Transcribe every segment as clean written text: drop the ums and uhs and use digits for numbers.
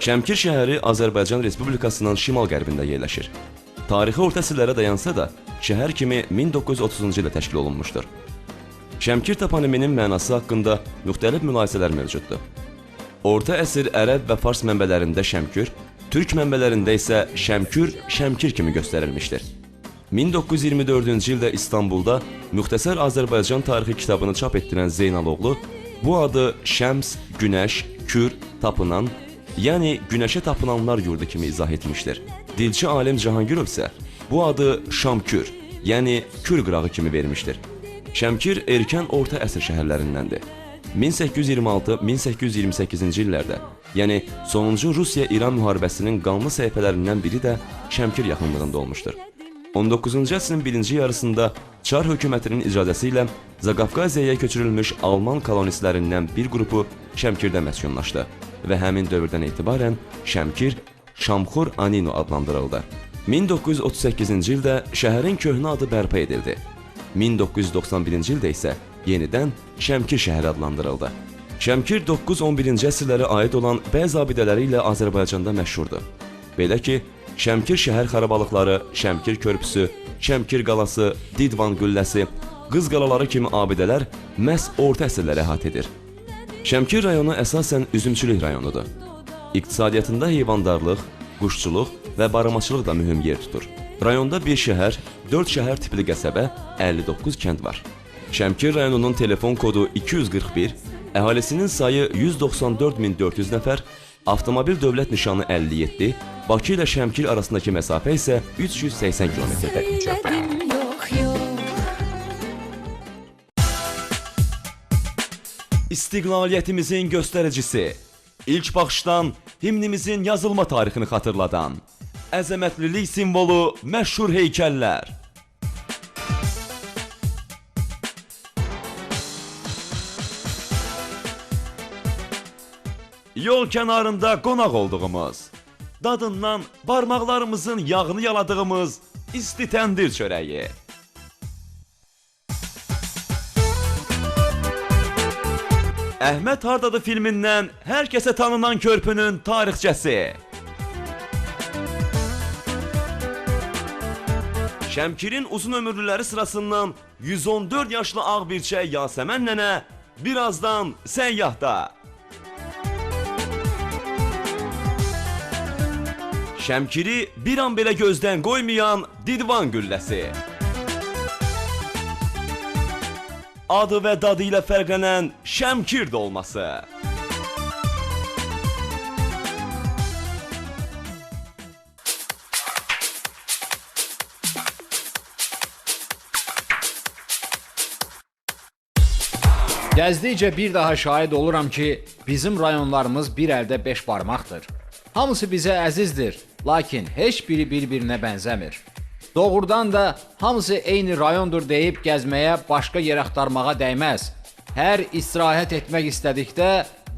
Şəmkir şəhəri Azərbaycan Respublikasının şimal-qərbində yerləşir. Tarixi orta əsrlərə dayansa da, şəhər kimi 1930-cu ildə təşkil olunmuşdur. Şəmkir toponiminin mənası haqqında müxtəlif mülahisələr mövcuddur. Orta əsr ərəb və fars mənbələrində Şəmkür, türk mənbələrində isə Şəmkür, Şəmkir kimi göstərilmişdir. 1924-cü ildə İstanbulda Müxtəsər Azərbaycan tarixi kitabını çap etdirən Zeynaloğlu bu adı Şəms, Günəş, Kür, Tapınan, yəni Günəşə tapınanlar yurdu kimi izah etmişdir. Dilçi alim Cahangirov isə bu adı Şamkür, yəni Kür qırağı kimi vermişdir. Şəmkir erkən orta əsr şəhərlərindəndir. 1826-1828-ci illərdə, yəni sonuncu Rusiya-İran müharibəsinin qanlı səhifələrindən biri də Şəmkir yaxınlığında olmuşdur. 19-cu əsrin birinci yarısında Çar hökumətinin icazəsi ilə Zaqafqaziyaya köçürülmüş Alman kolonistlərindən bir qrupu Şəmkirdə məskunlaşdı və həmin dövrdən etibarən Şəmkir Şamxur Anino adlandırıldı. 1938-ci ildə şəhərin köhnə adı bərpa edildi. 1991-ci ildə isə yenidən Şəmkir şəhəri adlandırıldı. Şəmkir 9-11-ci əsrlərə aid olan bəzi abidələri ilə Azərbaycanda məşhurdur. Belə ki, Şəmkir şəhər xarabalıqları, Şəmkir körpüsü, Şəmkir qalası, Didvan qülləsi, Qız qalaları kimi abidələr məhz orta əsrləri əhatə edir. Şəmkir rayonu əsasən üzümçülük rayonudur. İqtisadiyyatında heyvandarlıq, quşçuluq və baramaçılıq da mühüm yer tutur. Rayonda bir şəhər, 4 şəhər tipli qəsəbə, 59 kənd var. Şəmkir rayonunun telefon kodu 241, əhalisinin sayı 194.400 nəfər, avtomobil dövlət nişanı 57, Bakı ilə Şəmkir arasındakı məsafə isə 380 km-dir. İstiqlaliyyətimizin göstəricisi, ilk baxışdan himnimizin yazılma tarixini xatırladan, əzəmətlilik simvolu məşhur heykəllər. Yol kənarında qonaq olduğumuz, dadından barmaqlarımızın yağını yaladığımız isti təndir çörəyi. Əhməd Hardadı filmindən hər kəsə tanınan körpünün tarixçəsi. Şəmkirin uzun ömürlüləri sırasından 114 yaşlı ağbirçək Yasəmən nənə birazdan səyyahda. Şəmkiri bir an belə gözdən qoymayan Didvan qülləsi. Adı və dadı ilə fərqlənən Şəmkir dolması. Gəzdikcə bir daha şahid oluram ki, bizim rayonlarımız bir əldə 5 barmaqdır. Hamısı bizə əzizdir, lakin heç biri bir-birinə bənzəmir. Doğrudan da hamısı eyni rayondur deyib gəzməyə başqa yer axtarmağa dəyməz. Hər istirahət etmək istədikdə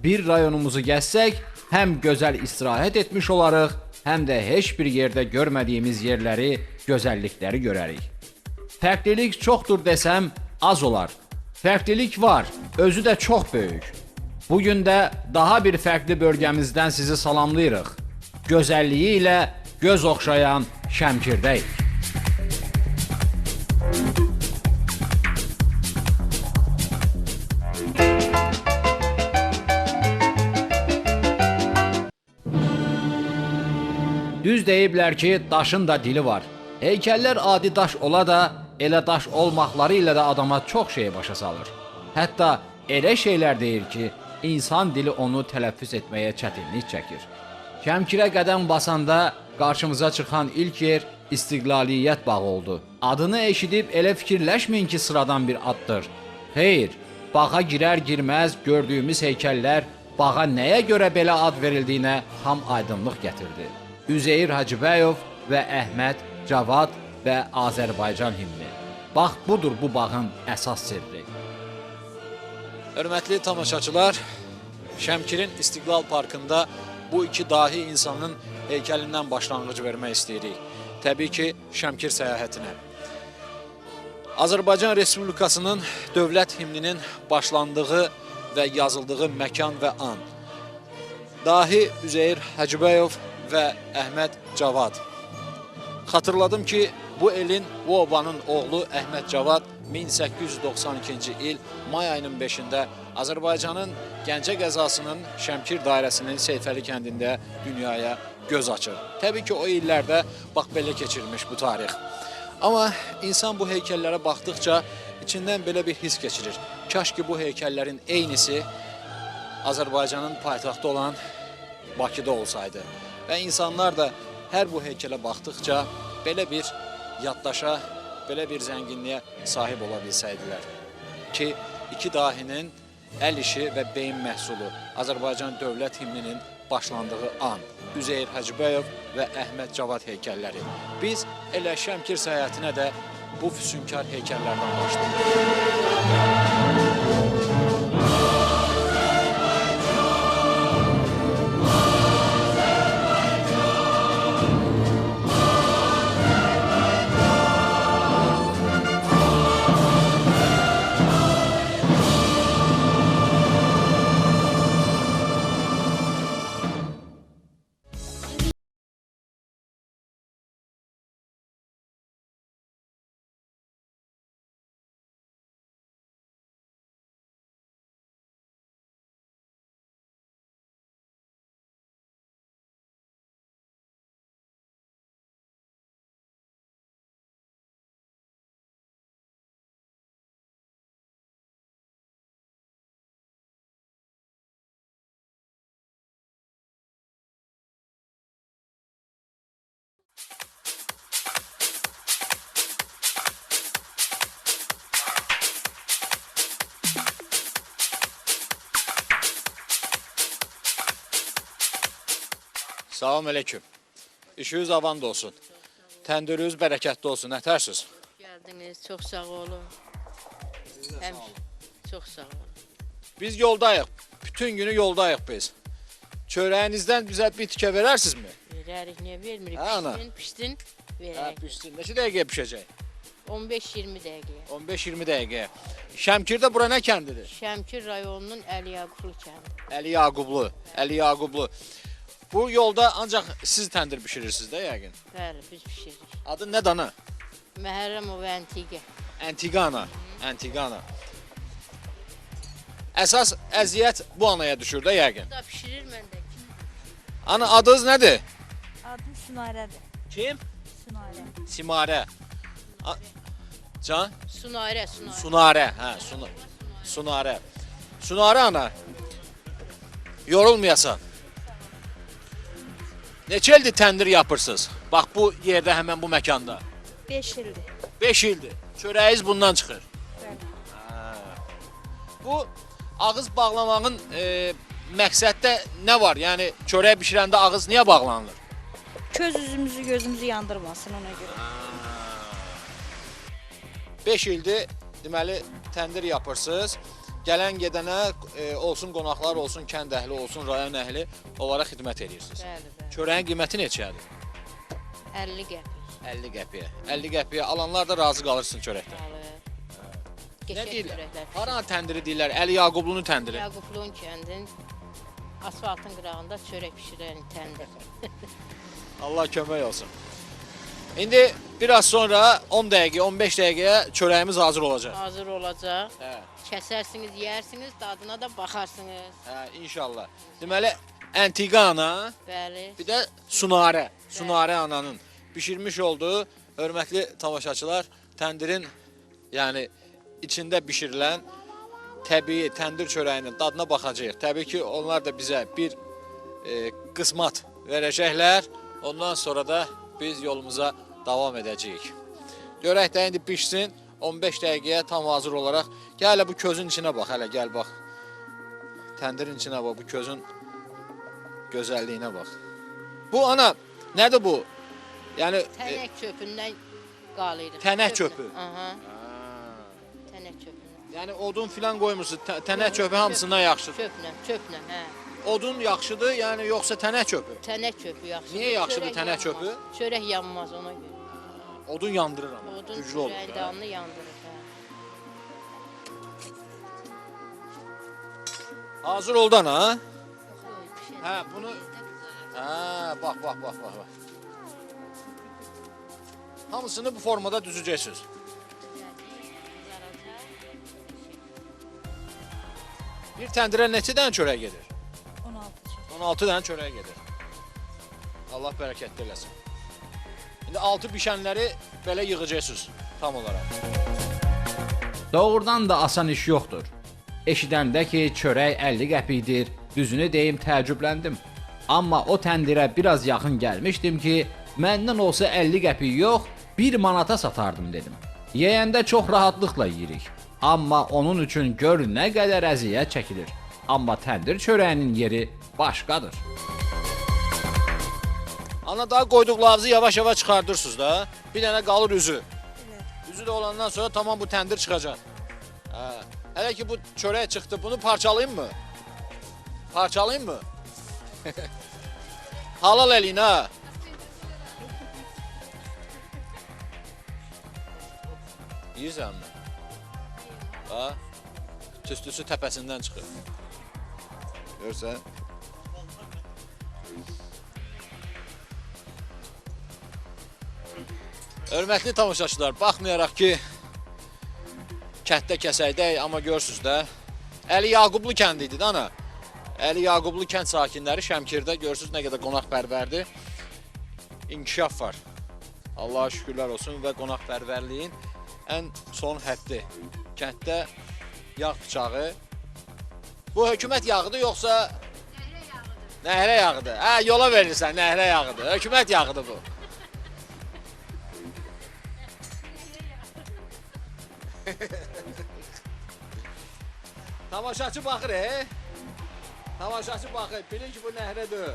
bir rayonumuzu gəzsək, həm gözəl istirahət etmiş olarıq, həm də heç bir yerdə görmədiyimiz yerləri, gözəllikləri görərik. Fərqlilik çoxdur desəm az olar. Fərqlilik var, özü də çox böyük. Bugün də daha bir fərqli bölgəmizdən sizi salamlayırıq. Gözəlliyi ilə göz oxşayan Şəmkirdəyik. Düz deyiblər ki, daşın da dili var. Heykəllər adi daş ola da, elə daş olmaqları ilə də adama çox şey başa salır. Hətta elə şeylər deyir ki, insan dili onu tələffüz etməyə çətinlik çəkir. Şəmkirə qədəm basanda qarşımıza çıxan ilk yer İstiqlaliyyət bağı oldu. Adını eşidib elə fikirləşməyin ki, sıradan bir addır. Xeyr, bağa girər-girməz gördüyümüz heykəllər bağa nəyə görə belə ad verildiyinə tam aydınlıq gətirdi. Üzeyir Hacıbəyov və Əhməd Cavad və Azərbaycan himni. Bax, budur bu bağın əsas sirri. Hörmətli tamaşaçılar, Şəmkirin İstiqlal Parkında bu iki dahi insanın heykəlindən başlanğıc vermək istəyirik. Təbii ki, Şəmkir səyahətinə. Azərbaycan Respublikasının dövlət himninin başlandığı və yazıldığı məkan və an. Dahi Üzeyir Hacıbəyov və Əhməd Cavad. Xatırladım ki, bu elin, bu obanın oğlu Əhməd Cavad 1892-ci il may ayının 5-də Azərbaycanın Gəncə qəzasının Şəmkir dairəsinin Seyfəli kəndində dünyaya göz açır. Təbii ki, o illərdə bax belə keçirmiş bu tarix. Amma insan bu heykəllərə baxdıqca içindən belə bir his keçirir. Kaş ki, bu heykəllərin eynisi Azərbaycanın paytaxtı olan Bakıda olsaydı. Və insanlar da hər bu heykələ baxdıqca belə bir yaddaşa, belə bir zənginliyə sahib ola bilsəydilər. Ki, iki dahinin əl işi və beyin məhsulu Azərbaycan dövlət himninin başlandığı an. Üzeyir Hacıbəyov və Əhməd Cavad heykəlləri. Biz elə Şəmkir səyahətinə də bu füsunkar heykəllərdən başladıq. Salam aleyküm. İşiniz avan da olsun. Təndürünüz bərəkətli olsun. Nətərsiniz? Geldiniz, çok sağ olun. Hem çok sağ olun. Biz yoldayıq. Bütün günü yoldayıq biz. Çörəyinizdən bizə bir tikə verərsinizmi? Verərik, niye vermirik? Ha, ana. Piştin, Hə, verərik. pişsin. Neçə dəqiqəyə pişəcək? 15-20 dəqiqəyə. 15-20 dəqiqəyə. Şəmkirdə bura nə kəndidir? Şəmkir rayonunun Əli Yaqublu kəndi. Əli Yaqublu. Əli Yaqublu. Bu yolda ancaq siz təndir bişirirsiniz də yəqin. Bəli, biz pişiririk. Adı nə dana? Məhərrəmov Əntiqə. Antigana. Antigana. Əsas əziyyət bu anaya düşür də yəqin. Bu da pişirir məndə. Ana adınız nədir? Adım Sunarədir. Kim? Sunarə. Simarə. Can? Sunarə, Sunarə. Sunarə. Hə, Sunarə. Sunarə ana. Yorulmayasan. Neçə ildir təndir yapırsınız? Bax bu yerdə, həmən bu məkanda. 5 ildir. 5 ildir. Çörəyiz bundan çıxır. Bəli. Bu ağız bağlamağın məqsəddə nə var? Yəni çörək bişirəndə ağız niyə bağlanılır? Köz üzümüzü, gözümüzü yandırmasın ona görə. 5 ildir deməli təndir yapırsınız. Gələn gedənə olsun qonaqlar, olsun kənd əhli, olsun rayon əhli, onlara xidmət edirsiniz. Bəli, bəli. Çörəyin qiyməti neçədir? 50 qəpik. 50 qəpiyə. 50 qəpiyə alanlar da razı qalırsın çörəkdən. Bəli. Nə Qəşəng deyirlər? çörəklər. Haranın təndiri deyirlər? Əli Yaqublu'nun təndiri. Yaqublun kəndin asfaltın qırağında çörək pişirən təndir. Allah kömək olsun. İndi biraz sonra 10 dəqiqə, 15 dəqiqəyə çörəyimiz hazır olacaq. Hazır olacaq. Hə, Kəsərsiniz, yersiniz, dadına da baxarsınız. hə, inşallah. Deməli, Antigana, Bəli. bir də Sunarə. Sunarə ananın bişirmiş olduğu, hörmətli tamaşaçılar, təndirin yəni içində bişirilən təbii təndir çörəyinin dadına baxacağıq. Təbii ki, onlar da bizə bir qismat verəcəklər. Ondan sonra da biz yolumuza davam edəcəyik. Görək də indi pişsin. 15 dəqiqəyə tam hazır olaraq. Gəl hələ bu közün içinə bax, hələ gəl bax. Təndirin içinə bax, bu közün gözəlliyinə bax. Bu ana, nədir bu? Yəni Tənək çöpündən qalıyırıq. Tənək Çöplə. çöpü? Aha, tənək çöpündən. yəni odun filan qoymursunuz. Tənək çöpü hamısından yaxşıdır. Çöplə, hə. Odun yaxşıdır, yəni yoxsa tənək çöpü? Tənək çöpü yaxşıdır. Niyə yaxşıdır Çörək tənək yanmaz. çöpü? Çörək yanmaz ona görə. Odun yandırır amma. Odun Güclü olur. çörəyin dalını yandırır. Hə. Hazır oldu ana. Qoy, pişirək. Hə, bunu bax. Hamısını bu formada düzəcəksiniz. Bir təndirə neçə dənə çörək gedir? 16 çörək. 16 dənə çörək gedir. Allah bərəkətli eləsin. İndi 6 bişənləri belə yığacaqsınız tam olaraq. Doğrudan da asan iş yoxdur. Eşidəndə ki, çörək 50 qəpikdir, düzünü deyim təəccübləndim. Amma o təndirə biraz yaxın gəlmişdim ki, məndən olsa 50 qəpik yox, 1 manata satardım dedim. Yeyəndə çox rahatlıqla yeyirik. Amma onun üçün gör nə qədər əziyyət çəkilir. Amma təndir çörəyinin yeri başqadır. Ana daha qoyduqlarınızı yavaş-yavaş çıxardırsınız da. Bir dənə qalır üzü. Üzü də olandan sonra tamam bu təndir çıxacaq. Hələ ki bu çörək çıxdı, bunu parçalayayım mı? Parçalayayım mı? Halal eləyin ha. Yiyirsən mi? Ha? Tüstüsü təpəsindən çıxır. Görsən? Hörmətli tamaşaçılar, baxmayaraq ki, kənddə kəsəkdək, amma görürsünüz də, Əli Yaqublu kəndi idi də ana. Əli Yaqublu kənd sakinləri Şəmkirdə görürsünüz nə qədər qonaqpərvərdir. İnkişaf var. Allaha şükürlər olsun və qonaqpərvərliyin ən son həddi. Kənddə yağ bıçağı. Bu hökumət yağıdır yoxsa? Nəhrə yağıdır. Hə, yola verirsən, nəhrə yağıdır. Hökumət yağıdır bu. Tamaşaçı baxır, Tamaşaçı baxır, bilir ki bu nəhrə deyil.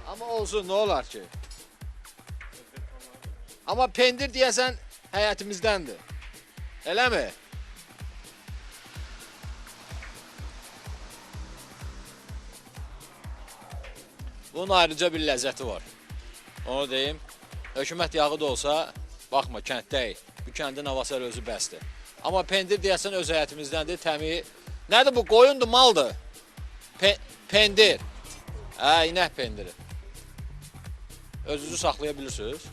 Amma olsun, nə olar ki? Amma pendir deyəsən həyətimizdəndir. Eləmi? Bunun ayrıca bir ləzzəti var. Onu deyim, hökumət yağı da olsa, baxma, kənddəyik. Bu kəndin havası özü bəsdir. Amma pendir deyəsən öz həyətimizdəndir, təmiyi. Nədir bu? Qoyundur, maldır. Pendir. Hə, inək pendiri. Özünüzü saxlaya bilirsiniz.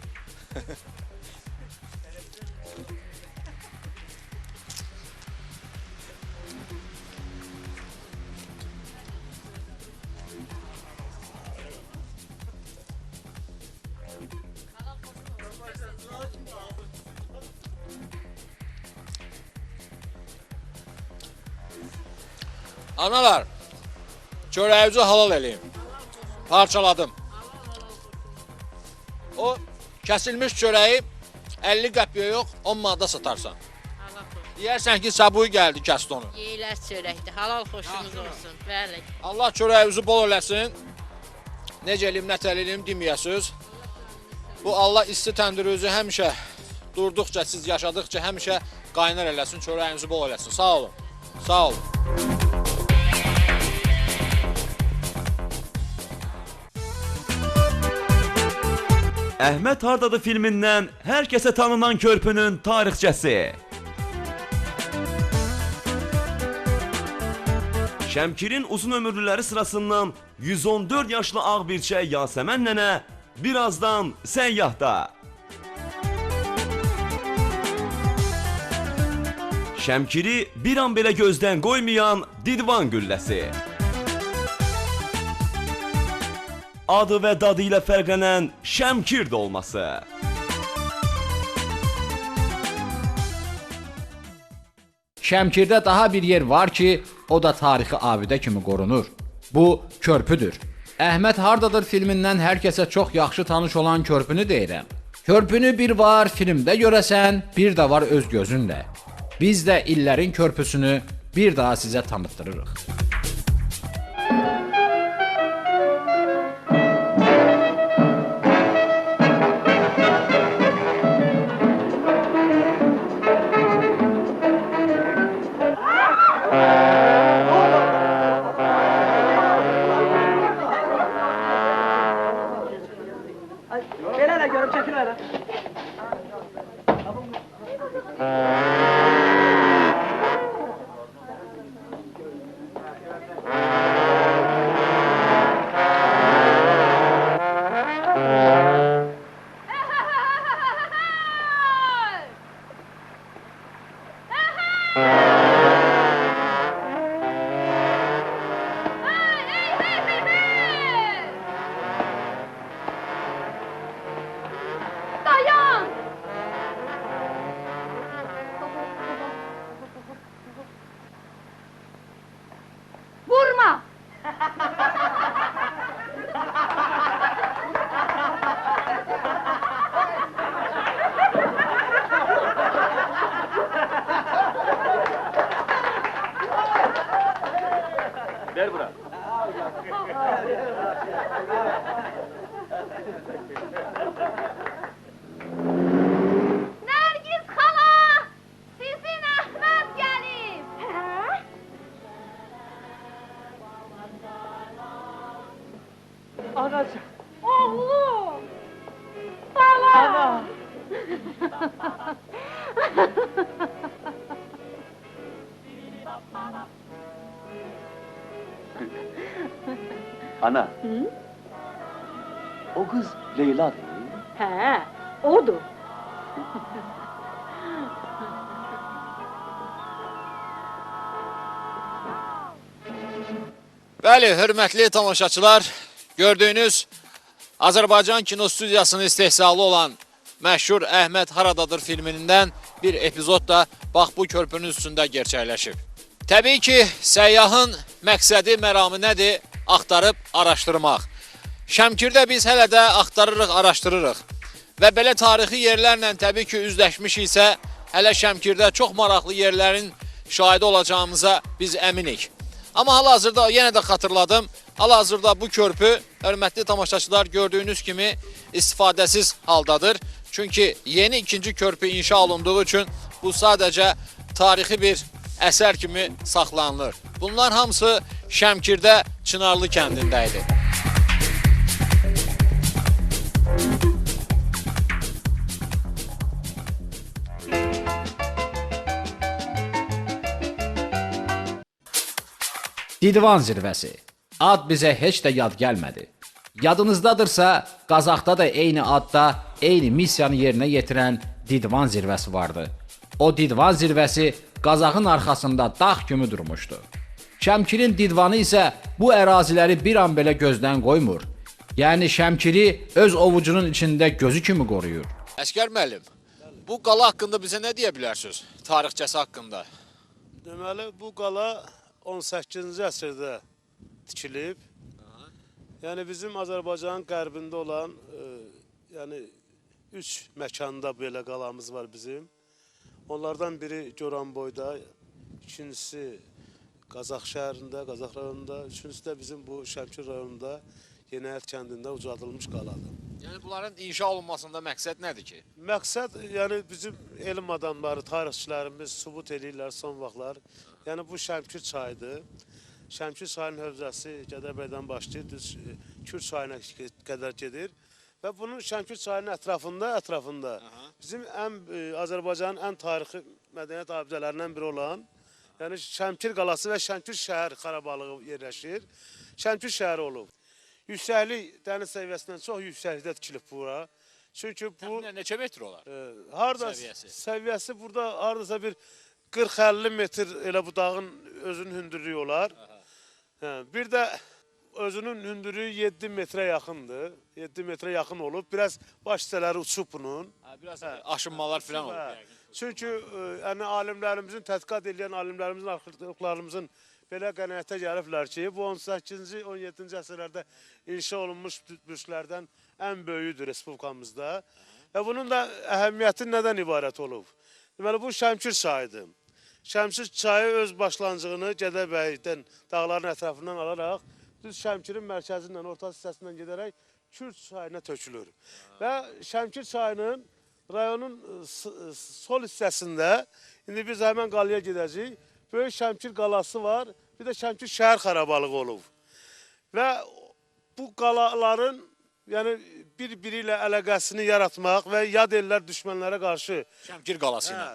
Analar, çörəyinizi halal eləyim. Parçaladım. O kəsilmiş çörəyi 50 qəpiyə yox, 10 manata satarsan. Deyərsən ki, sabuy gəldi, kəsdi onu. Yeyiləz çörəkdir, halal xoşumuz olsun. Bəli. Allah çörəyinizi bol eləsin. Necə eləyim, nətər eləyim deməyəsiniz. Bu Allah isti təndirinizi həmişə durduqca, siz yaşadıqca həmişə qaynar eləsin, çörəyinizi bol eləsin. Sağ olun. Sağ olun. Əhməd Hardadır filmindən hər kəsə tanınan körpünün tarixçəsi. Şəmkirin uzun ömürlüləri sırasından 114 yaşlı ağbirçək Yasəmən nənə birazdan səyyahda. Şəmkiri bir an belə gözdən qoymayan Didvan gülləsi. Adı və dadı ilə fərqlənən Şəmkir dolması. Şəmkirdə daha bir yer var ki, o da tarixi abidə kimi qorunur. Bu körpüdür. Əhməd Hardadır filmindən hər kəsə çox yaxşı tanış olan körpünü deyirəm. Körpünü bir var filmdə görəsən, bir də var öz gözünlə. Biz də illərin körpüsünü bir daha sizə tanıtdırırıq. Belə də görüb çəkin elə. Dayan! Vurma! Ver bura. Nərgiz xala! Sizin Əhməd gəlib! Hə? Anacığım. Oğlum! Bala! Ana. Ana. O kız Leyla değil. Hə, odur. Bəli, hörmətli tamaşaçılar, gördüyünüz Azərbaycan kino studiyasının istehsalı olan məşhur Əhməd Haradadır filmindən bir epizod da bax bu körpünün üstündə gerçəkləşib. Təbii ki, səyyahın məqsədi, məramı nədir? Axtarıb araşdırmaq. Şəmkirdə biz hələ də axtarırıq, araşdırırıq. Və belə tarixi yerlərlə təbii ki, üzləşmişiksə, hələ Şəmkirdə çox maraqlı yerlərin şahidi olacağımıza biz əminik. Amma hal-hazırda yenə də xatırladım, hal-hazırda bu körpü, hörmətli tamaşaçılar gördüyünüz kimi istifadəsiz haldadır. Çünki yeni ikinci körpü inşa olunduğu üçün bu sadəcə tarixi bir əsər kimi saxlanılır. Bunlar hamısı Şəmkirdə Çınarlı kəndində idi. Didvan zirvəsi. Ad bizə heç də yad gəlmədi. Yadınızdadırsa, Qazaxda da eyni adda, eyni missiyanı yerinə yetirən Didvan zirvəsi vardı. O Didvan zirvəsi Qazaxın arxasında dağ kimi durmuşdu. Şəmkirin Didvanı isə bu əraziləri bir an belə gözdən qoymur. Yəni Şəmkiri öz ovucunun içində gözü kimi qoruyur. Əskər müəllim, bu qala haqqında bizə nə deyə bilərsiniz? Tarixçəsi haqqında. Deməli, bu qala 18-ci əsrdə tikilib. Yəni bizim Azərbaycanın qərbində olan yəni 3 məkanda belə qalamız var bizim. Onlardan biri Goranboyda, ikincisi Qazax şəhərində, Qazax rayonunda, üçüncüsü də bizim bu Şəmkir rayonunda Yenəyət kəndində ucadılmış qaladır. Yəni bunların inşa olunmasında məqsəd nədir ki? Məqsəd, yəni bizim elm adamları, tarixçilərimiz sübut edirlər son vaxtlar. Yəni bu Şəmkir çayıdır. Şəmkir çayının hövzəsi Gədəbəydən başlayır, düz Kür çayına qədər gedir. Və bunun Şəmkir çayının ətrafında bizim Azərbaycanın ən tarixi mədəniyyət abidələrindən biri olan yəni Şəmkir qalası və Şəmkir şəhər xarabalığı yerləşir. Şəmkir şəhəri olub. Yüksəklik dəniz səviyyəsindən çox yüksəklikdə tikilib bura. Çünki bu Təxminən neçə metr olar? Səviyyəsi burada hardasa bir 40-50 metr elə bu dağın özünün hündürlüyü olar. Bir də özünün hündürlüyü 7 metrə yaxındır. 7 metrə yaxın olub. Biraz baş hissələri uçub bunun. Biraz aşınmalar falan olub. Çünki alimlərimizin, tədqiqat edən alimlərimizin, arxeologlarımızın belə qənaətə gəliblər ki, bu 18-ci, 17-ci əsrlərdə inşa olunmuş bürclərdən ən böyüdür Respublikamızda. Və bunun da əhəmiyyəti nədən ibarət olub? Deməli, bu Şəmkir çayıdır. Şəmkir çayı öz başlanğıcını Gədəbəydən, dağların ətrafından alaraq, düz Şəmkirin mərkəzindən, orta hissəsindən gedərək Kür çayına tökülür. Və Şəmkir çayının rayonun sol hissəsində, indi biz həmən qalaya gedəcəyik, böyük Şəmkir qalası var, bir də Şəmkir şəhər xarabalığı olub. Və bu qalaların bir-biri ilə əlaqəsini yaratmaq və yad ellər düşmənlərə qarşı Şəmkir qalası ilə.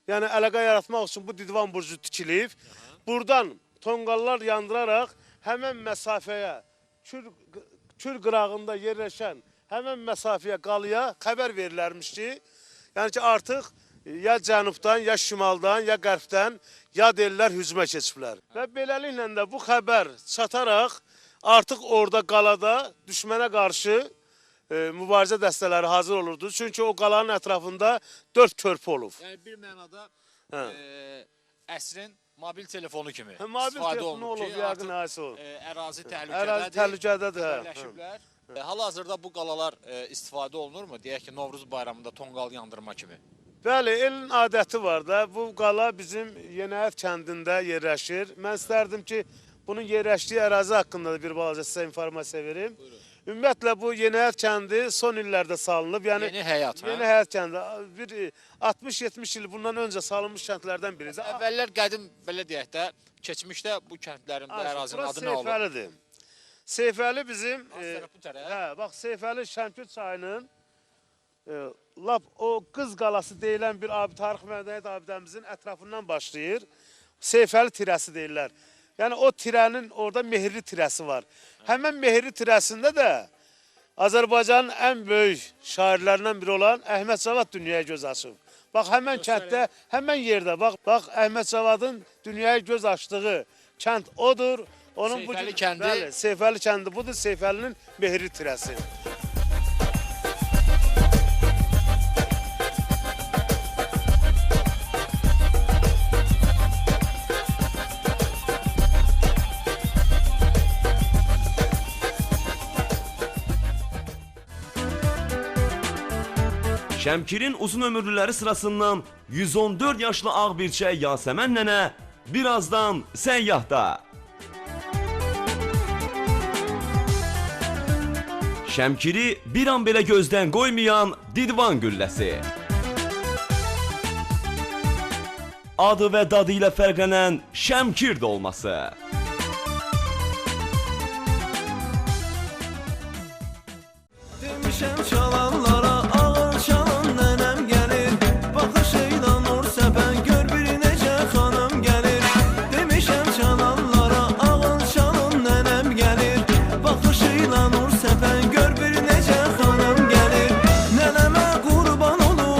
Yəni əlaqə yaratmaq üçün bu Didvan burcu tikilib. Buradan tonqallar yandıraraq həmən məsafəyə, Kür qırağında yerləşən həmən məsafəyə qalaya xəbər verilərmiş ki, yəni ki artıq ya cənubdan, ya şimaldan, ya qərbdən yad ellər hücuma keçiblər. Və beləliklə də bu xəbər çataraq artıq orada qalada düşmənə qarşı mübarizə dəstələri hazır olurdu. Çünki o qalanın ətrafında 4 körpü olub. Yəni bir mənada Hə. əsrin mobil telefonu kimi Mobil istifadə telefonu olunub olub, ki, yəqin artıq həsi o. ərazi Ərazi təhlükədədir. təhlükədədir. Hə. Birləşiblər. Hal-hazırda bu qalalar istifadə olunurmu? Deyək ki, Novruz bayramında tonqal yandırma kimi. Bəli, elin adəti var da. Bu qala bizim Yenəyət kəndində yerləşir. Mən istərdim ki, bunun yerləşdiyi ərazi haqqında da bir balaca sizə informasiya verim. Ümumiyyətlə bu Yenəyət kəndi son illərdə salınıb. Yəni Yeni həyat, hə? Yeni həyat kəndi. Bir 60-70 il bundan öncə salınmış kəndlərdən biridir. Əvvəllər qədim belə deyək də, keçmişdə bu kəndlərin, bu ərazinin adı nə olur? Seyfəlidir. Seyfəli bizim Bu tərəf. hə, bax Seyfəli Şəmkir çayının lap o Qız qalası deyilən bir tarix mədəniyyət abidəmizin ətrafından başlayır. Seyfəli tirəsi deyirlər. Yəni o tirənin orada Mehri tirəsi var. Həmən Mehri tirəsində də Azərbaycanın ən böyük şairlərindən biri olan Əhməd Cavad dünyaya göz açıb. Bax həmən kənddə, həmən yerdə bax Əhməd Cavadın dünyaya göz açdığı kənd odur. Onun Seyfəli kəndi. Bəli, Seyfəli kəndi budur, Seyfəlinin Mehri tirəsi. Şəmkirin uzun ömürlüləri sırasından 114 yaşlı ağbirçək Yasəmən nənə birazdan səyyahda. Şəmkiri bir an belə gözdən qoymayan Didvan gülləsi. Adı və dadı ilə fərqlənən Şəmkir dolması. Demişəm çalanlara ağır çalan nənəm gəlir. Baxışıyla nur səpən gör bir necə xanım gəlir. Demişəm çalanlara ağır çalan nənəm gəlir. Baxışıyla nur səpən gör bir necə xanım gəlir. Nənəmə qurban olum.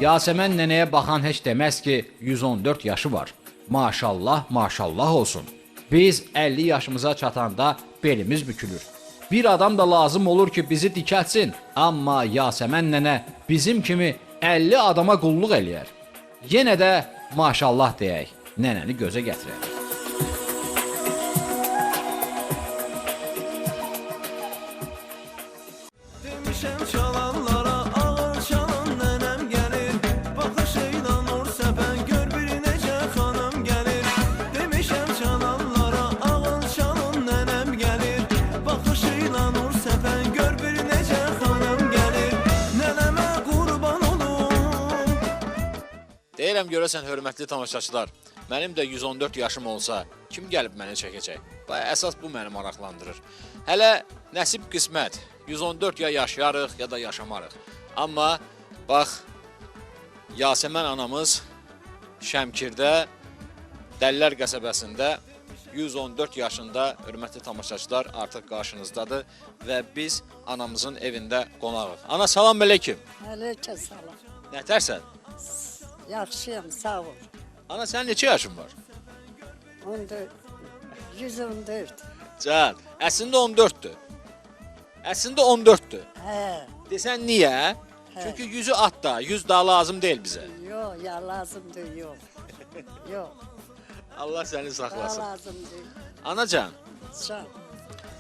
Yasəmən nənəyə baxan heç deməz ki, 114 yaşı var. Maşallah, maşallah olsun. Biz 50 yaşımıza çatanda belimiz bükülür. Bir adam da lazım olur ki, bizi dikəltsin. Amma Yasəmən nənə bizim kimi 50 adama qulluq eləyər. Yenə də maşallah deyək, nənəni gözə gətirək. Demişəm çalanlara ağır çalan nənəm gəlir. Baxışıyla nur səpən gör bir necə xanım gəlir. Demişəm çalanlara ağır çalan nənəm gəlir. Baxışıyla nur səpən gör bir necə xanım gəlir. Nənəmə qurban olum. Deyirəm görəsən hörmətli tamaşaçılar, mənim də 114 yaşım olsa, kim gəlib məni çəkəcək? Əsas bu məni maraqlandırır. Hələ nəsib qismət, 114 ya yaşayarıq, ya da yaşamarıq. Amma bax, Yasəmən anamız Şəmkirdə, Dəllər qəsəbəsində 114 yaşında hörmətli tamaşaçılar artıq qarşınızdadır və biz anamızın evində qonağıq. Ana, salam əleykum. Aleyküm salam. Nətərsən? Yaxşıyam, sağ ol. Ana, sənin neçə yaşın var? 14, 114. Can, əslində 14-dür. Əslində 14-dür. Hə, Desən niyə? Çünki 100'ü atda, 100 daha lazım deyil bizə. yox, ya lazımdır, yox. Yox, Allah səni daha saxlasın. lazımdır. Anacan, Can,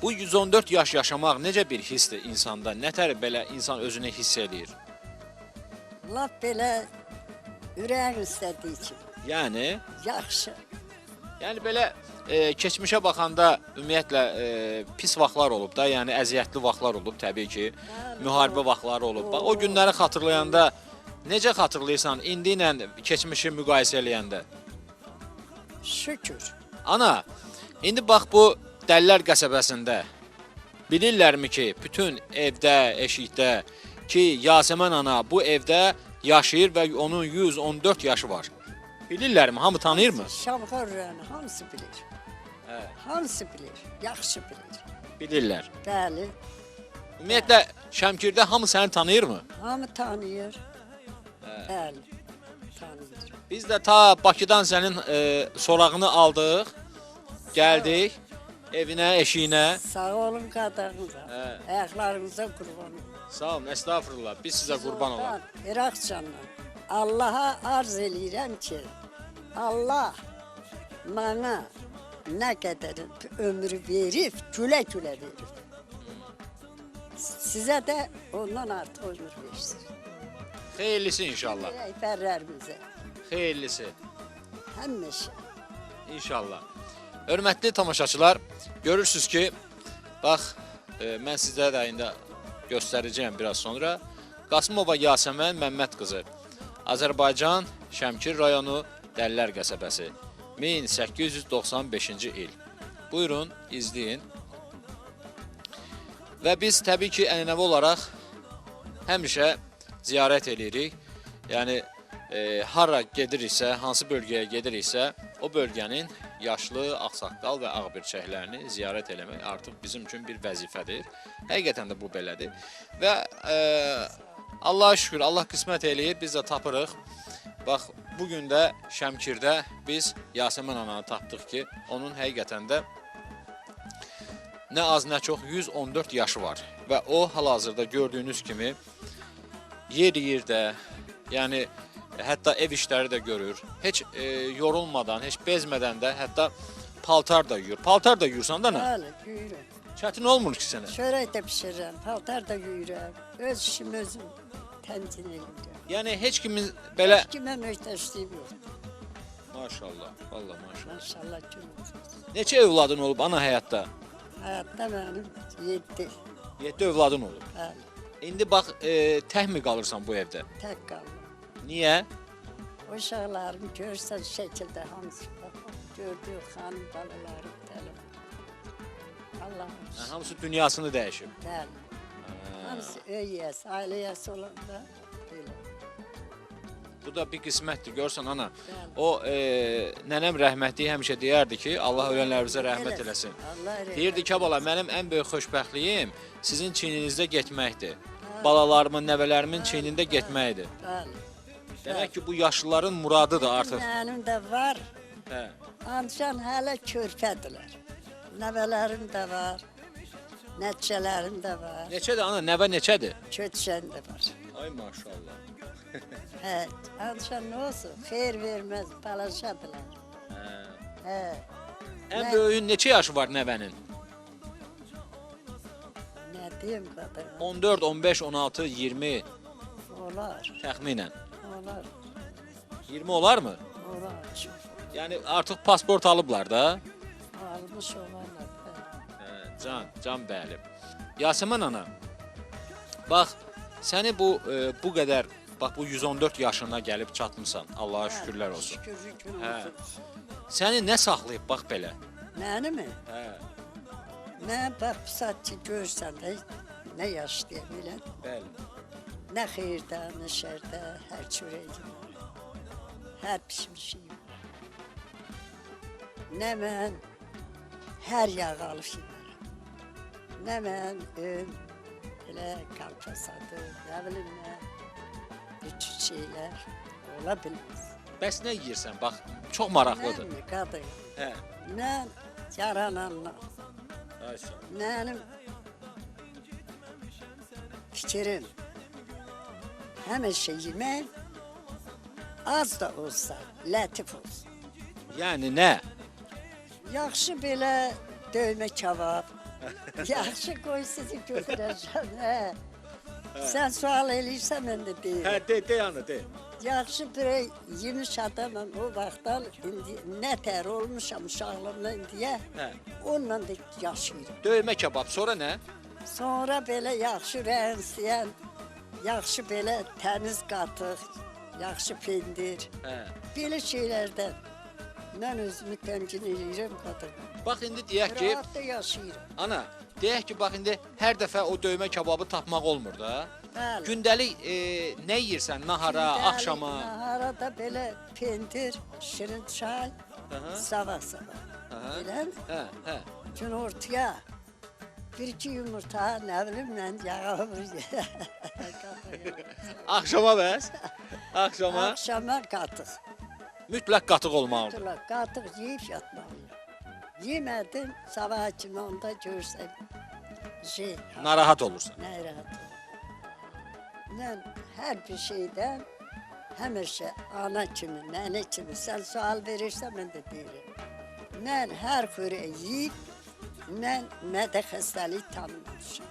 bu 114 yaş yaşamaq necə bir hissdir insanda? Nətər belə insan özünü hiss eləyir? laf belə ürəyin istədiyi kimi. Yəni, Yaxşı. yəni belə keçmişə baxanda ümumiyyətlə pis vaxtlar olub da, yəni əziyyətli vaxtlar olub təbii ki. Müharibə vaxtları olub. Bax, o günləri xatırlayanda Necə xatırlayırsan indi ilə keçmişi müqayisə eləyəndə? Şükür. Ana, indi bax bu Dəllər qəsəbəsində bilirlərmi ki, bütün evdə, eşikdə ki, Yasəmən ana bu evdə yaşayır və onun 114 yaşı var. Bilirlərmi? Hamı tanıyırmı? Şamxorranı hamısı bilir. Hamısı bilir, yaxşı bilir. Bilirlər. Bəli, Ümumiyyətlə Şəmkirdə hamı səni tanıyırmı? hamı tanıyır. Bəli, tanıyır. Biz də ta Bakıdan sənin sorağını aldıq, gəldik evinə, eşiyinə. Sağ olun qadağınıza, ayaqlarınıza qurban olun. Sağ olun, estağfurullah. Biz sizə qurban olaq. İraq canına, Allaha arz eləyirəm ki, Allah mənə nə qədər ömrü verib, gülə-gülə verib. Sizə də ondan artıq ömür versin. Xeyirlisi inşallah. Rəhbərlərimizə, Xeyirlisi həmişə. inşallah. Hörmətli tamaşaçılar, görürsüz ki, bax, mən sizə də indi göstərəcəyəm biraz sonra. Qasımova Yasəmən Məmməd qızı, Azərbaycan, Şəmkir rayonu, Dəllər qəsəbəsi, 1895-ci il. Buyurun, izləyin. Və biz təbii ki, ənənəvi olaraq həmişə ziyarət edirik. Yəni, hara gediriksə, hansı bölgəyə gediriksə, o bölgənin yaşlı, ağsaqqal və ağbirçəklərini ziyarət eləmək artıq bizim üçün bir vəzifədir. Həqiqətən də bu belədir. Və Allah'a şükür, Allah qismət eləyib, biz də tapırıq. Bax, bugün də Şəmkirdə biz Yasəmən ananı tapdıq ki, onun həqiqətən də nə az nə çox 114 yaşı var. Və o hal-hazırda gördüyünüz kimi yer-yerdə, yəni hətta ev işləri də görür. Heç yorulmadan, heç bezmədən də hətta paltar da yuyur. Paltar da yuyursan da nə? Bəli, yuyuram. Çətin olmur ki sənə. Çörək də pişirirəm, paltar da yuyuram. Öz işimi özüm təmkin edirəm. Yəni heç kimin belə... Heç kimə möhtəşliyim yoxdur. Maşallah, vallahi maşallah. Maşallah gün olsun. Neçə övladın olub ana həyatda? Həyatda mənim 7. 7 övladın olub. Bəli, İndi bax, tək mi qalırsan bu evdə? tək qaldım. Niyə? O uşaqlarım görsən şəkildə hamısı var. Gördüyü xanım balalarım tələb. Allah'ım. Hamısı dünyasını dəyişib. Bəli. Hamısı öyəs, ailəyəs olanda belə. Bu da bir qismətdir, görsən ana. Bəli. O nənəm rəhmətli həmişə deyərdi ki, Allah ölənlərimizə rəhmət eləsin. Allah rəhmət. Deyirdi ki, bala, mənim ən böyük xoşbəxtliyim sizin çiyninizdə getməkdir. Balalarımın, nəvələrimin çiynində getməkdir. Bəli. Demək ki, bu yaşlıların muradıdır artıq. Mənim də var. Hə. Ancaq hələ körpədirlər. Nəvələrim də var. Nəticələrim də var. Neçədir ana, nəvə neçədir? Köçən də var. Ay maşallah. Hə, ancaq nə olsun, xeyir verməz, balaşadılar. Hə. Ən böyüyün neçə yaşı var nəvənin? Nə deyim qadın? 14, 15, 16, 20 Olar, təxminən. olar, 20 olar mı? olar. Çox Yəni artıq pasport alıblar da. almış olarlar. Can bəli. Yasəmən ana, bax, səni bu qədər, bax bu 114 yaşına gəlib çatmısan, Allaha şükürlər olsun. Şükürlük Hə. olsun. Səni nə saxlayıb bax belə? Məni mi? Hə, Mən bax bu saat ki görsən də nə yaşlıyam elə. bəli. Nə xeyirdə, nə şərdə, hər çörəyim var. Hər pişmişiyim. Nə mən hər yağ alıb yemirəm. Nə mən elə qalpasadı, nə bilim nə, bütün şeylər ola bilməz. Bəs nə yeyirsən? Bax, çox maraqlıdır. Mən mi qadın? Hə. Mən yarananlar, Ay sağ ol. mənim fikrim həmişə yemək az da olsa, lətif olsun. Yəni nə? Yaxşı belə döymə kebab, yaxşı qoy sizi götürəcəm, hə. Sən sual eləyirsən, mən də deyim. De ana, de. Yaxşı bir yemiş adamım o vaxtdan, indi nə tər olmuşam uşaqlığımdan indiyə, Hə. onunla da yaşayırım. Döymə kebab, sonra nə? Sonra belə yaxşı rənsiyən yaxşı belə təmiz qatıq, yaxşı pendir. Hə. Belə şeylərdən mən özümü təmkin edirəm qadın. Bax indi deyək ki, Rahat da yaşayıram. ana, deyək ki, bax indi hər dəfə o döymə kababı tapmaq olmur da. Bəli. Gündəlik nə yeyirsən? Nahara, axşama? Nahara da belə pendir, şirin çay, Aha. sabah. Aha. Bilən? Hə, hə. Gün ortaya bir iki yumurta, nə bilim mən yağı Axşama bəs? Axşama Akşama qatıq. mütləq qatıq olmalıdır. Qatıq yeyib yatmalıyım. Yemədim, sabah kimi onda görsəm Narahat olursan. nə rahat olur. Mən hər bir şeydən həmişə ana kimi, nənə kimi sən sual verirsən mən də deyirəm. Mən hər xörək yeyib, mən mədə xəstəlik tanımamışam.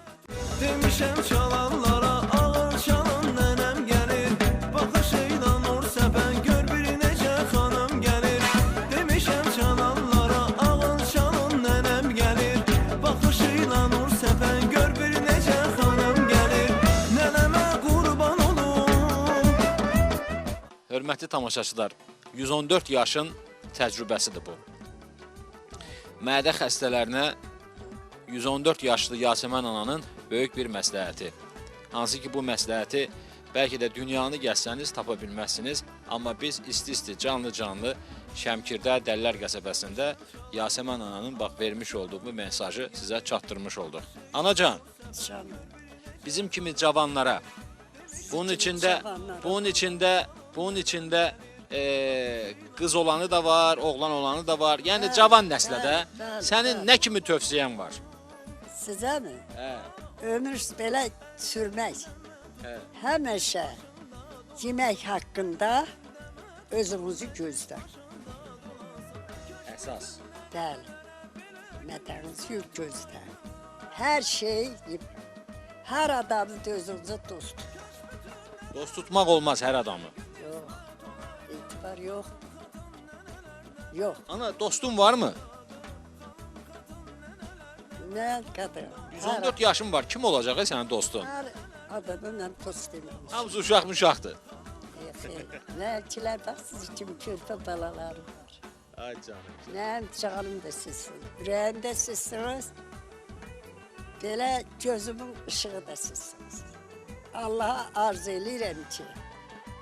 Demişəm çalanlara ağır çalan nənəm gəlir. Baxışıyla nur səpən gör bir necə xanım gəlir. Demişəm çalanlara ağır çalan nənəm gəlir. Baxışıyla nur səpən gör bir necə xanım gəlir. Nənəmə qurban olum. Hörmətli tamaşaçılar, 114 yaşın təcrübəsidir bu. Mədə xəstələrinə 114 yaşlı Yasəmən ananın böyük bir məsləhəti. Hansı ki, bu məsləhəti bəlkə də dünyanı gəzsəniz tapa bilməzsiniz. Amma biz isti-isti, canlı-canlı Şəmkirdə, Dəllər qəsəbəsində Yasəmən ananın bax vermiş olduğu bu mesajı sizə çatdırmış olduq. Anacan, Canım. bizim kimi cavanlara, bunun içində qız olanı da var, oğlan olanı da var. Yəni Bəli, cavan nəslədə bəli, sənin bəli. nə kimi tövsiyən var? Sizə mi? Hə, Ömür belə sürmək. hə. Həmişə yemək haqqında özünüzü gözlər. Əsas. Bəli. Mədənizi gözlər. Hər şey, hər adamın da özünüzə dost tutun. Dost tutmaq olmaz hər adamı. Yox, etibar yox. Yox, Ana, dostun varmı? nə qədər. 114 yaşın var. Kim olacaq sənin dostun? Hər adamı mən dost deməmişim. Hamısı uşaq-muşaqdır. Nə kilər bax, siz kimi körpə balalarım var. Ay canım. Mənim canım da sizsiniz, ürəyim də sizsiniz. Belə gözümün ışığı da sizsiniz. Allaha arz eləyirəm ki,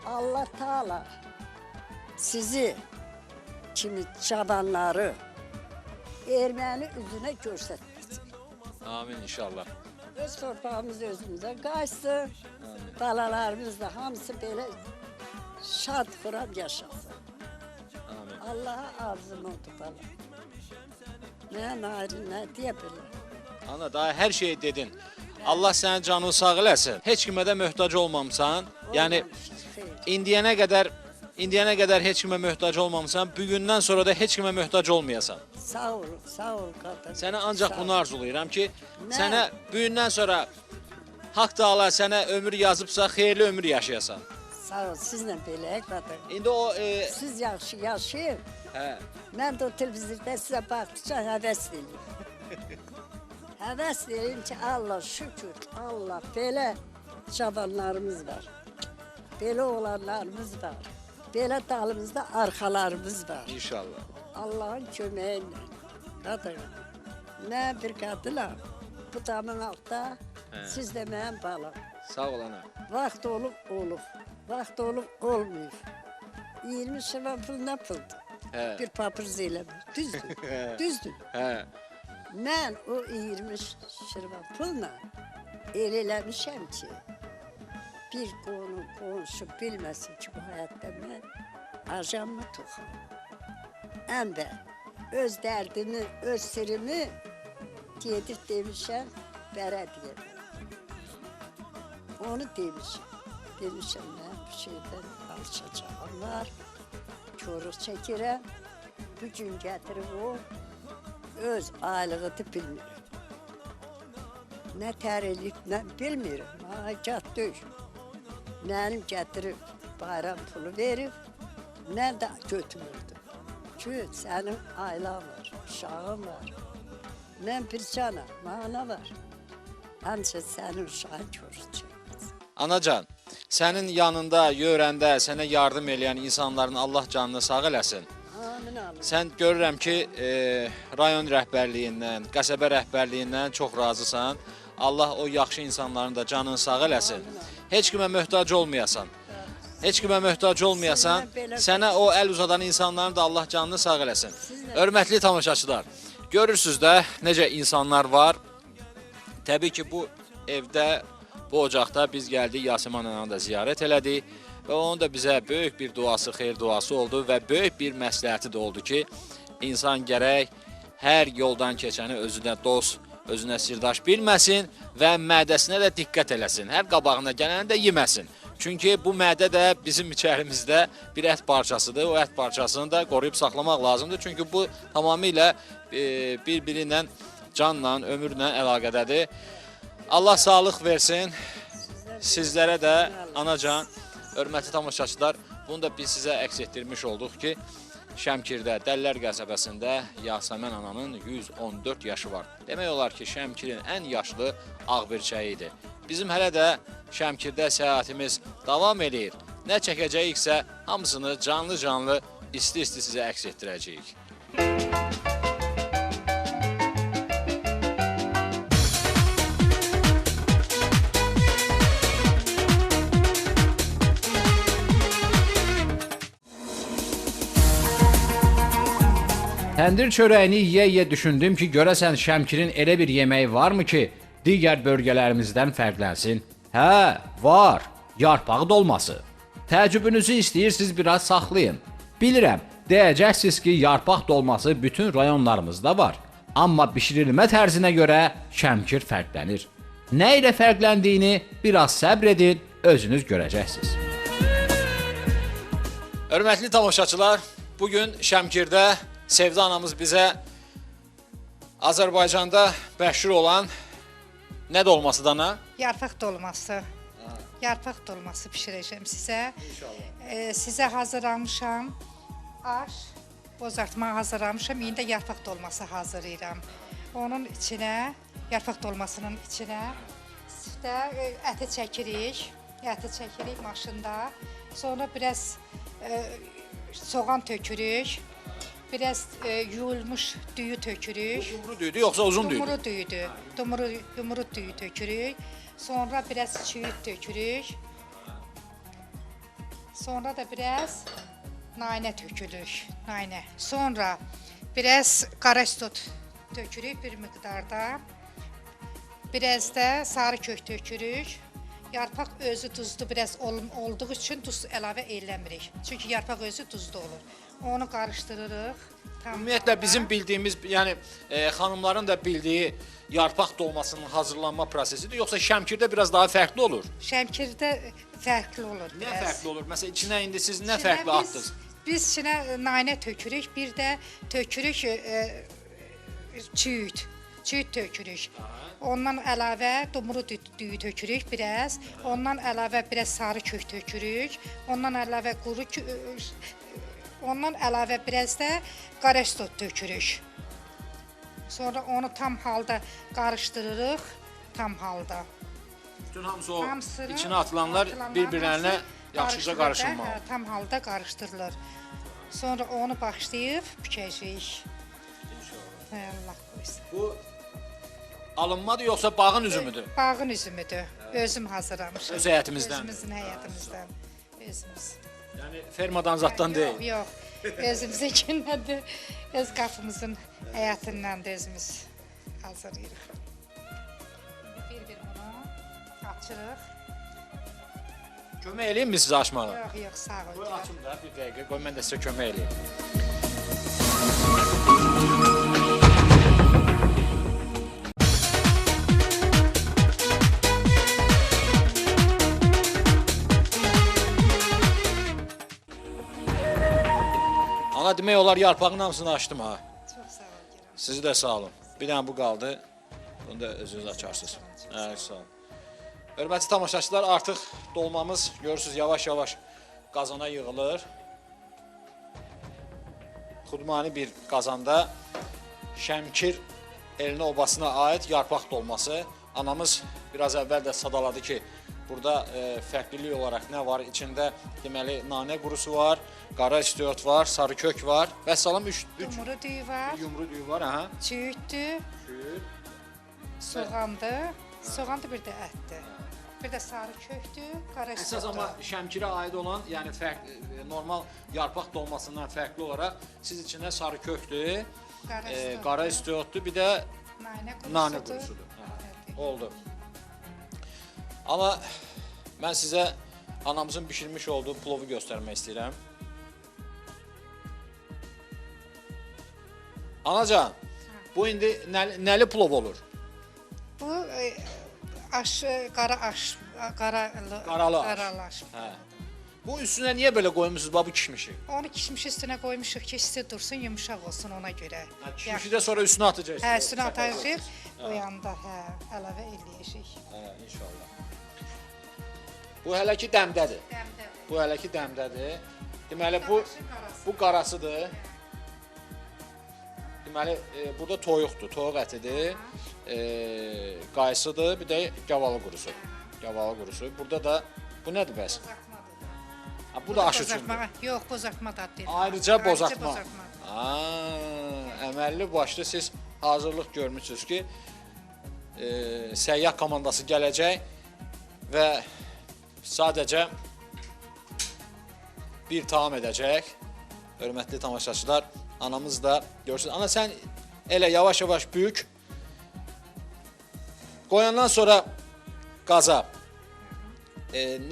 Allah Taala sizi kimi cavanları erməni üzünə göstərməsin. Amin inşallah. Öz torpağımız özümüzə qaçsın. Balalarımız da hamısı belə şad xurab yaşasın. Amin. Allaha arzum oldu bala. Mən ayrı nə deyə bilərəm? Ana, daha hər şeyi dedin. Allah sənin canını sağ eləsin. Heç kimə də möhtac olmamısan. Yəni indiyənə qədər heç kimə möhtac olmamısan. Bugündən sonra da heç kimə möhtac olmayasan. Sağ ol qadın. Sənə ancaq Sağ ol. bunu arzulayıram ki, Nə? sənə bugündən sonra Haqq Taala sənə ömür yazıbsa, xeyirli ömür yaşayasan. Sağ ol, sizlə belə qadın. İndi o Siz yaxşı yaşayın. hə, Mən də o televizorda sizə baxdıqca həvəs edirəm. Həvəs edirəm ki, Allah şükür, Allah belə cavanlarımız var. Belə oğlanlarımız var. Belə dalımızda arxalarımız var. inşallah. Allahın köməyi ilə. Qadın. Mən bir qadınam. Bu damın altında siz də mənim balam. Sağ ol ana. Vaxt olub, vaxt olub, olmayıb. 20 şivan pul nə puldur? Hə. Bir papırız eləmir. Düzdür, düzdür. Hə. Mən o 20 şirvan pulla el eləmişəm ki, bir qonşu bilməsin ki, bu həyatda mən ajanımı toxum. Əmbə, öz dərdimi, öz sirimi gedib demişəm, bərə deyəm. Onu demişəm. Demişəm, mən bu şeydən alışacağım var. Çoruq çəkirəm. Bu gün gətirib o öz aylığını bilmirəm. Nə tər eləyib, mən bilmirəm. Agah deyil. Mənim gətirib bayram pulu verib, mən də götürürdüm. Ki, sənin ailan var, uşağın var. Mən bir canam, mana var. Həmçə sənin uşağın çoruq çəkməz. Anacan, sənin yanında, yörəndə sənə yardım edən insanların Allah canını sağ eləsin. Amin amin. Sən görürəm ki, rayon rəhbərliyindən, qəsəbə rəhbərliyindən çox razısan. Allah o yaxşı insanların da canını sağ eləsin. Heç kimə möhtac olmayasan. Heç kimə möhtac olmayasan, sənə o əl uzadan insanların da Allah canını sağ eləsin. Hörmətli tamaşaçılar, görürsünüz də necə insanlar var. Təbii ki, bu evdə, bu ocaqda biz gəldik, Yasəmən ananı da ziyarət elədik və onun da bizə böyük bir duası, xeyir duası oldu və böyük bir məsləhəti də oldu ki, insan gərək hər yoldan keçəni özünə dost, özünə sirdaş bilməsin və mədəsinə də diqqət eləsin. Hər qabağına gələni də yeməsin. Çünki bu mədə də bizim içərimizdə bir ət parçasıdır. O ət parçasını da qoruyub saxlamaq lazımdır. Çünki bu tamamilə bir-biri ilə canla, ömürlə əlaqədədir. Allah sağlıq versin sizlərə də, anacan, hörmətli tamaşaçılar. Bunu da biz sizə əks etdirmiş olduq ki, Şəmkirdə, Dəllər qəsəbəsində Yasəmən ananın 114 yaşı var. Demək olar ki, Şəmkirin ən yaşlı ağbirçəyidir. Bizim hələ də Şəmkirdə səyahətimiz davam edir. Nə çəkəcəyiksə, hamısını canlı-canlı, isti-isti sizə əks etdirəcəyik. Təndir çörəyini yeyə düşündüm ki, görəsən Şəmkirin elə bir yeməyi varmı ki, digər bölgələrimizdən fərqlənsin? Hə, var. Yarpaq dolması. Təəccübünüzü istəyirsiniz biraz saxlayın. Bilirəm, deyəcəksiniz ki, yarpaq dolması bütün rayonlarımızda var. Amma bişirilmə tərzinə görə Şəmkir fərqlənir. Nə ilə fərqləndiyini biraz səbr edin, özünüz görəcəksiniz. Hörmətli tamaşaçılar, bugün Şəmkirdə Sevda anamız bizə Azərbaycanda məşhur olan nə dolması dana? Yarpaq dolması. Yarpaq dolması bişirəcəm sizə. Sizə hazırlamışam aş, bozartma hazırlamışam. İndi də yarpaq dolması hazırlayıram. Onun içinə, yarpaq dolmasının içinə əti çəkirik. Əti çəkirik maşında. Sonra biraz soğan tökürük. Biraz yuyulmuş düyü tökürük. Dumru düyüdü yoxsa uzun düyüdü? Dumru düyüdü. Dumru düyü tökürük. Sonra biraz çiğit tökürük. Sonra da biraz naynə tökülür. Naynə. Sonra biraz qarastot tökürük bir miqdarda. Biraz da sarı kök tökürük. Yarpaq özü duzlu biraz olduğu üçün duz əlavə eləmirik. Çünki yarpaq özü duzlu olur. Onu qarışdırırıq. Ümumiyyətlə bizim bildiyimiz, yəni xanımların da bildiyi yarpaq dolmasının hazırlanma prosesidir, yoxsa Şəmkirdə biraz daha fərqli olur? Şəmkirdə fərqli olur biraz. Nə fərqli olur? Məsələn, içinə indi siz nə fərqli atdınız? Biz içinə naynə tökürük, bir də tökürük çüyüt tökürük. Ondan əlavə dumru düyü tökürük biraz. Ondan əlavə biraz sarı kök tökürük. Ondan əlavə ondan əlavə biraz da qarastot tökürük. Sonra onu tam halda qarışdırırıq, tam halda. Bütün hamısı o içinə atılanlar bir-birlərinə yaxşıca qarışılmalı. Tam halda qarışdırılır. Sonra onu başlayıb bükəcəyik. Allah qoysun. Bu alınmadır yoxsa bağın üzümüdür? Bağın üzümüdür. Özüm hazırlamışam. Öz həyətimizdən? Özümüzün həyətimizdən. Özümüz. Yəni fermadan zatdan deyil. Yox, özümüzünkindən öz qapımızın həyətindən də özümüz hazırlayırıq. Bir bunu açırıq. Kömək eləyim mi sizə açmağa? Yox, sağ ol. Qoy açım da bir dəqiqə, qoy mən də sizə kömək eləyim. Ana demək olar yarpağın hamısını açdım ha. Çox sağ ol. Sizi də sağ olun. Bir dənə bu qaldı. Bunu da özünüz açarsınız. Sağ olun. Hörmətli tamaşaçılar, artıq dolmamız görürsünüz yavaş-yavaş qazana yığılır. Xudmani bir qazanda Şəmkir elinə obasına aid yarpaq dolması. Anamız biraz əvvəl də sadaladı ki, burada fərqlilik olaraq nə var? İçində deməli nanə qurusu var, qara istiot var, sarı kök var. Və salam 3 Yumru düyü var, yumru düyü var, hə. çüyüddür, soğandır, soğandır bir də ətdir. Bir də sarı kökdür, qara Əsas istiotdur. amma şəmkirə aid olan, yəni normal yarpaq dolmasından fərqli olaraq siz içində sarı kökdür, qara istiotdur, bir də nanə qurusudur. Oldu. Amma mən sizə anamızın bişirmiş olduğu plovu göstərmək istəyirəm. Anacan, bu indi nəli plov olur? Bu qaralı aş. Hə. Bu üstünə niyə belə qoymusunuz bu kişmişi? Onu kişmiş üstünə qoymuşuq ki, isti dursun, yumşaq olsun ona görə. Kişmişi də sonra üstünə atacaqsınız. Hə, üstünə atacağıq. O yanda əlavə eləyəcək. Hə, inşallah. Bu hələ ki dəmdədir. Dəmdədir. Bu hələ ki dəmdədir. Deməli bu qarasıdır. Deməli burada toyuqdur, toyuq ətidir. Qaysıdır, bir də gavalı qurusu. Gavalı qurusu. Burada da bu nədir bəs? Ha, bu da aş üçündür. Yox, bozartma da deyil. Ayrıca bozartma. Əməlli başlı siz hazırlıq görmüsünüz ki, səyyah komandası gələcək və sadəcə bir taam edəcək. Hörmətli tamaşaçılar, anamız da görürsünüz. Ana sən elə yavaş-yavaş böyük qoyandan sonra qaza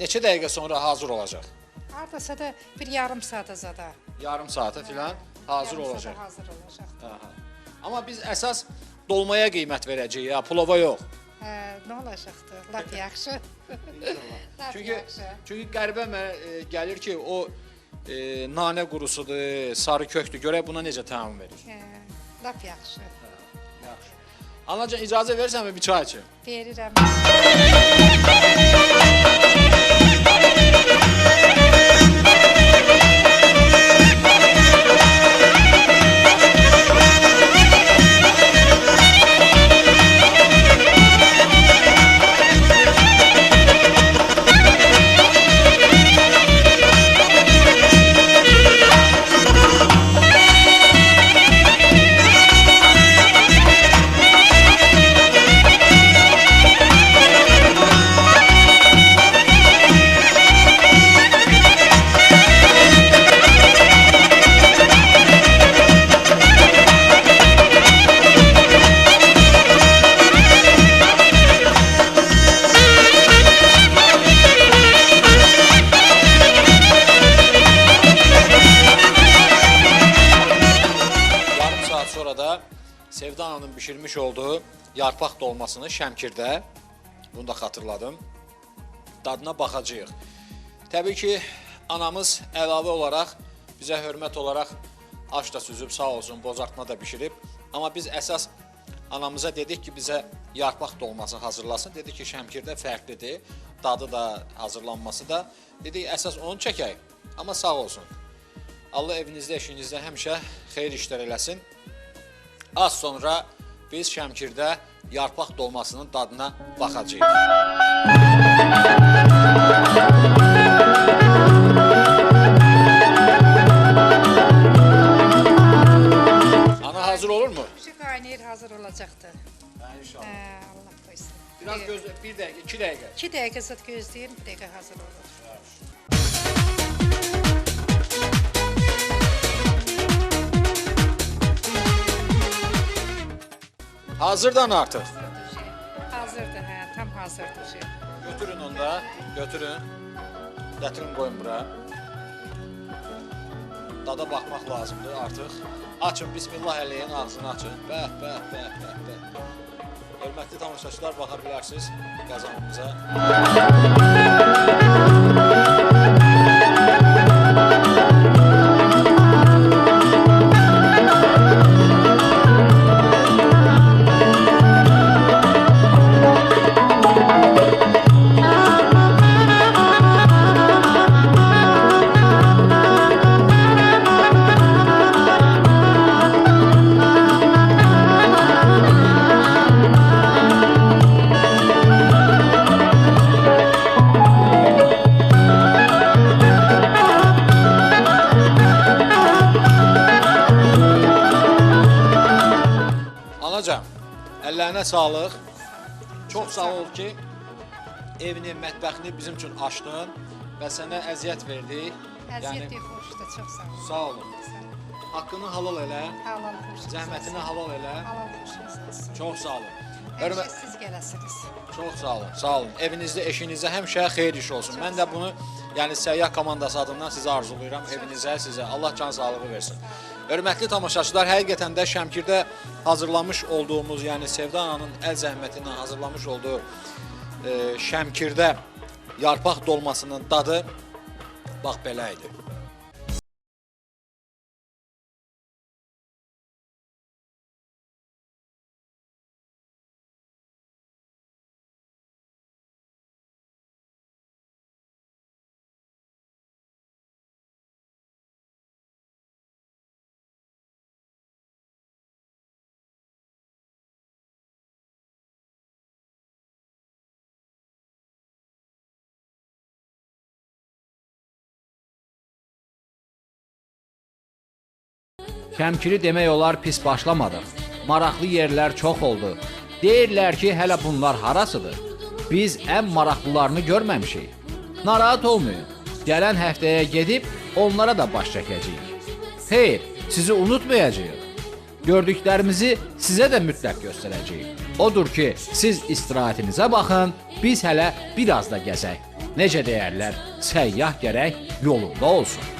neçə dəqiqə sonra hazır olacaq? Hardasa da bir yarım saata zada. Yarım saata filan hazır olacaq. Hazır olacaq. Amma biz əsas dolmaya qiymət verəcəyik, ya plova yox. Nə olacaqdır? Lap yaxşı. Çünki qəribə mənə gəlir ki, o nanə qurusudur, sarı kökdür. Görək buna necə təmin verir. Lap yaxşı. Yaxşı. Anacan icazə verirsənmi bir çay içim? Verirəm. Sevda Hanım'ın bişirmiş olduğu yarpaq dolmasını Şəmkirdə, bunu da xatırladım, dadına baxacağıq. Təbii ki, anamız əlavə olaraq, bizə hörmət olaraq aş da süzüb, sağ olsun, bozartma da bişirib. Amma biz əsas anamıza dedik ki, bizə yarpaq dolması hazırlasın. Dedik ki, Şəmkirdə fərqlidir, dadı da, hazırlanması da. Dedik, əsas onu çəkək, amma sağ olsun. Allah evinizdə, işinizdə həmişə xeyir işlər eləsin. Az sonra biz Şəmkirdə yarpaq dolmasının dadına baxacağıq. Ana hazır olur mu? Şu qaynayır, hazır olacaqdır. İnşallah. Allah qoysun. Biraz gözlə, 1 dəqiqə, 2 dəqiqə. 2 dəqiqə zət gözləyin, 1 dəqiqə hazır olur. Hazırdan artıq. Hazırdır, hə, tam hazırdır. Götürün onu da, götürün. Gətirin qoyun bura. Dada baxmaq lazımdır artıq. Açın, bismillah eləyin, ağzını açın. Bəh, bəh, bəh, bəh, bəh. Hörmətli tamaşaçılar, baxa bilərsiniz qazanımıza. Əllərinə sağlıq. Çox sağ ol ki, evini, mətbəxini bizim üçün açdın və sənə əziyyət verdik. Əziyyət yox, xoşdur, çox sağ ol. Sağ olun. Haqqını halal elə, Halal xoş. zəhmətini halal elə. Halal xoş. Çox sağ olun. Həmişə siz gələsiniz. Çox sağ olun, sağ olun. Evinizdə, eşinizdə həmişə xeyir iş olsun. Mən də bunu, yəni səyyah komandası adından sizə arzulayıram. Evinizə, sizə. Allah can sağlığı versin. Hörmətli tamaşaçılar, həqiqətən də Şəmkirdə hazırlamış olduğumuz, yəni Sevda ananın əl zəhmətindən hazırlamış olduğu Şəmkirdə yarpaq dolmasının dadı bax belə idi. Şəmkiri demək olar pis başlamadıq. Maraqlı yerlər çox oldu. Deyirlər ki, hələ bunlar harasıdır? Biz ən maraqlılarını görməmişik. Narahat olmayın. Gələn həftəyə gedib onlara da baş çəkəcəyik. Xeyr, sizi unutmayacağıq. Gördüklərimizi sizə də mütləq göstərəcəyik. Odur ki, siz istirahətinizə baxın, biz hələ biraz da gəzək. Necə deyərlər, səyyah gərək yolunda olsun.